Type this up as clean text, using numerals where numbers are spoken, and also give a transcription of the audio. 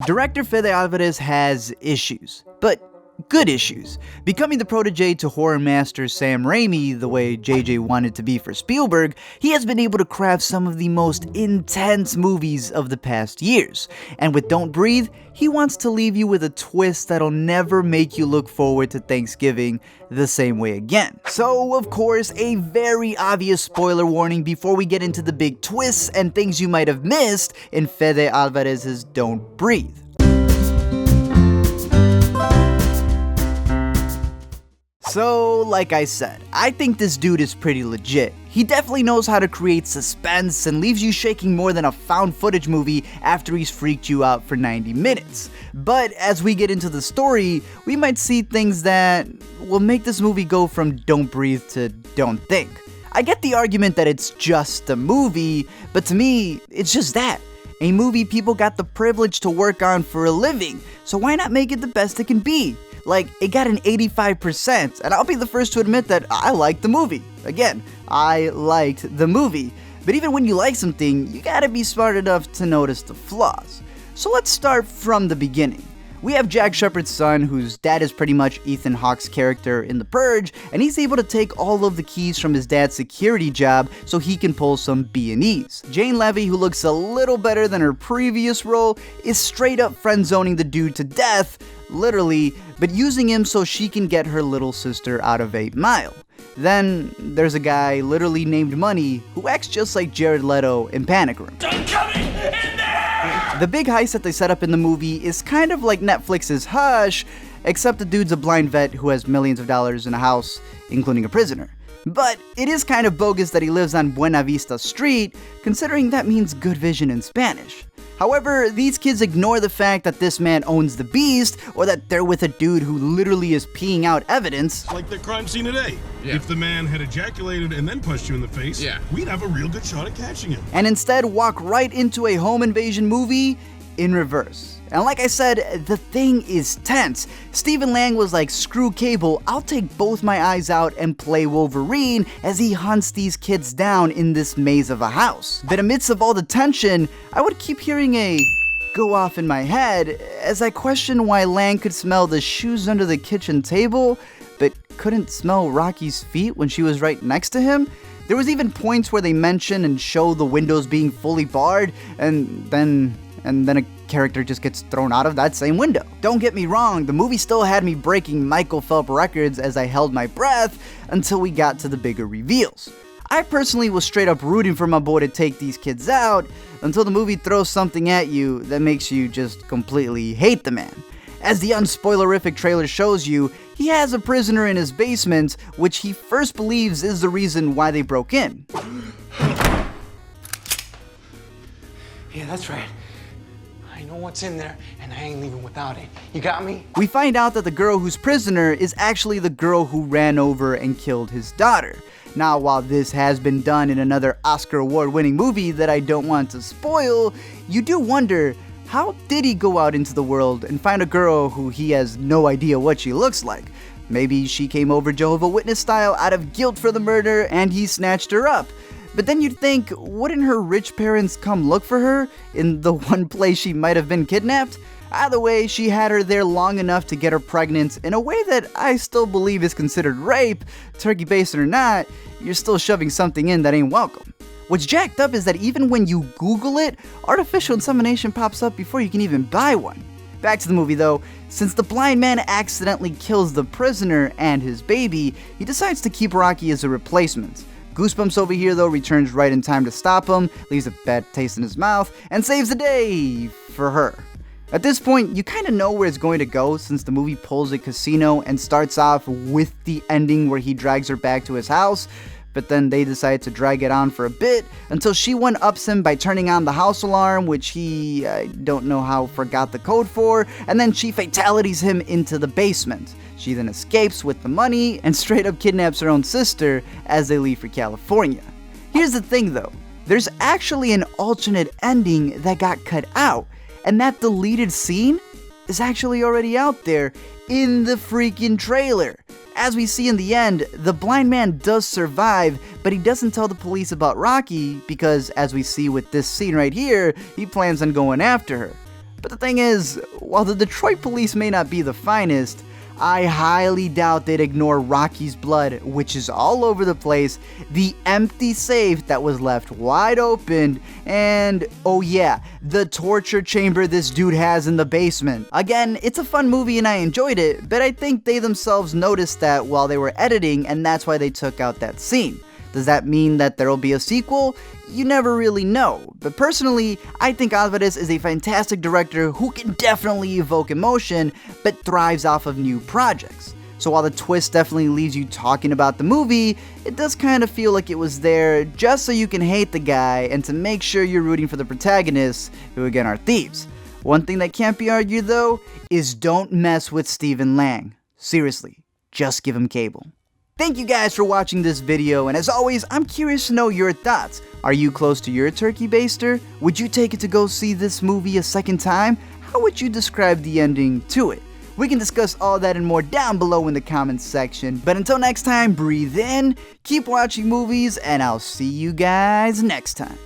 Director Fede Alvarez has issues, but good issues. Becoming the protege to horror master Sam Raimi, the way JJ wanted to be for Spielberg, he has been able to craft some of the most intense movies of the past years. And with Don't Breathe, he wants to leave you with a twist that'll never make you look forward to Thanksgiving the same way again. So, of course, a very obvious spoiler warning before we get into the big twists and things you might have missed in Fede Alvarez's Don't Breathe. So, like I said, I think this dude is pretty legit. He definitely knows how to create suspense and leaves you shaking more than a found footage movie after he's freaked you out for 90 minutes. But as we get into the story, we might see things that will make this movie go from Don't Breathe to Don't Think. I get the argument that it's just a movie, but to me, it's just that. A movie people got the privilege to work on for a living, so why not make it the best it can be? Like, it got an 85%, and I'll be the first to admit that I liked the movie. Again, I liked the movie. But even when you like something, you gotta be smart enough to notice the flaws. So let's start from the beginning. We have Jack Shephard's son, whose dad is pretty much Ethan Hawke's character in The Purge, and he's able to take all of the keys from his dad's security job so he can pull some B&Es. Jane Levy, who looks a little better than her previous role, is straight up friend-zoning the dude to death, literally, but using him so she can get her little sister out of 8 Mile. Then there's a guy literally named Money who acts just like Jared Leto in Panic Room. The big heist that they set up in the movie is kind of like Netflix's Hush, except the dude's a blind vet who has millions of dollars in a house, including a prisoner. But it is kind of bogus that he lives on Buena Vista Street, considering that means good vision in Spanish. However, these kids ignore the fact that this man owns the beast, or that they're with a dude who literally is peeing out evidence. Like the crime scene today. Yeah. If the man had ejaculated and then punched you in the face, we'd have a real good shot at catching him. And instead walk right into a home invasion movie in reverse. And like I said, the thing is tense. Stephen Lang was like, screw cable, I'll take both my eyes out and play Wolverine as he hunts these kids down in this maze of a house. But amidst of all the tension, I would keep hearing a go off in my head as I question why Lang could smell the shoes under the kitchen table, but couldn't smell Rocky's feet when she was right next to him. There was even points where they mention and show the windows being fully barred, and then a character just gets thrown out of that same window. Don't get me wrong, the movie still had me breaking Michael Phelps records as I held my breath until we got to the bigger reveals. I personally was straight up rooting for my boy to take these kids out until the movie throws something at you that makes you just completely hate the man. As the unspoilerific trailer shows you, he has a prisoner in his basement, which he first believes is the reason why they broke in. Yeah, that's right. I know what's in there, and I ain't leaving without it. You got me? We find out that the girl who's prisoner is actually the girl who ran over and killed his daughter. Now, while this has been done in another Oscar award-winning movie that I don't want to spoil, you do wonder, how did he go out into the world and find a girl who he has no idea what she looks like? Maybe she came over Jehovah's Witness style out of guilt for the murder and he snatched her up. But then you'd think, wouldn't her rich parents come look for her in the one place she might have been kidnapped? Either way, she had her there long enough to get her pregnant in a way that I still believe is considered rape. Turkey bacon or not, you're still shoving something in that ain't welcome. What's jacked up is that even when you Google it, artificial insemination pops up before you can even buy one. Back to the movie though, since the blind man accidentally kills the prisoner and his baby, he decides to keep Rocky as a replacement. Goosebumps over here though returns right in time to stop him, leaves a bad taste in his mouth, and saves the day for her. At this point, you kinda know where it's going to go since the movie pulls a casino and starts off with the ending where he drags her back to his house, but then they decide to drag it on for a bit until she one-ups him by turning on the house alarm, which he, I don't know how, forgot the code for, and then she fatalities him into the basement. She then escapes with the money and straight up kidnaps her own sister as they leave for California. Here's the thing though, there's actually an alternate ending that got cut out, and that deleted scene is actually already out there in the freaking trailer. As we see in the end, the blind man does survive, but he doesn't tell the police about Rocky because, as we see with this scene right here, he plans on going after her. But the thing is, while the Detroit police may not be the finest, I highly doubt they'd ignore Rocky's blood, which is all over the place, the empty safe that was left wide open, and, oh yeah, the torture chamber this dude has in the basement. Again, it's a fun movie and I enjoyed it, but I think they themselves noticed that while they were editing, and that's why they took out that scene. Does that mean that there'll be a sequel? You never really know, but personally, I think Alvarez is a fantastic director who can definitely evoke emotion, but thrives off of new projects. So while the twist definitely leaves you talking about the movie, it does kind of feel like it was there just so you can hate the guy and to make sure you're rooting for the protagonists, who again are thieves. One thing that can't be argued though, is don't mess with Stephen Lang. Seriously, just give him cable. Thank you guys for watching this video, and as always, I'm curious to know your thoughts. Are you close to your turkey baster? Would you take it to go see this movie a second time? How would you describe the ending to it? We can discuss all that and more down below in the comments section, but until next time, breathe in, keep watching movies, and I'll see you guys next time.